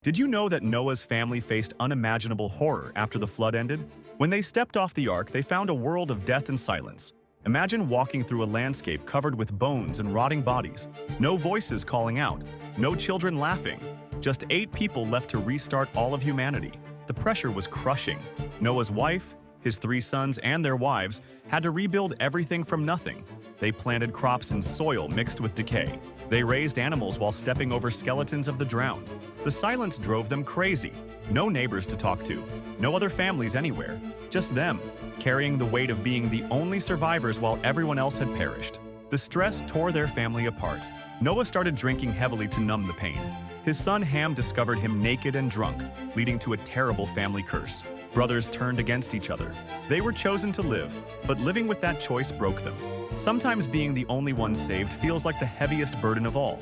Did you know that Noah's family faced unimaginable horror after the flood ended? When they stepped off the ark, they found a world of death and silence. Imagine walking through a landscape covered with bones and rotting bodies. No voices calling out, no children laughing. Just 8 people left to restart all of humanity. The pressure was crushing. Noah's wife, his 3 sons, and their wives had to rebuild everything from nothing. They planted crops in soil mixed with decay. They raised animals while stepping over skeletons of the drowned. The silence drove them crazy. No neighbors to talk to, no other families anywhere, just them, carrying the weight of being the only survivors while everyone else had perished. The stress tore their family apart. Noah started drinking heavily to numb the pain. His son Ham discovered him naked and drunk, leading to a terrible family curse. Brothers turned against each other. They were chosen to live, but living with that choice broke them. Sometimes being the only one saved feels like the heaviest burden of all.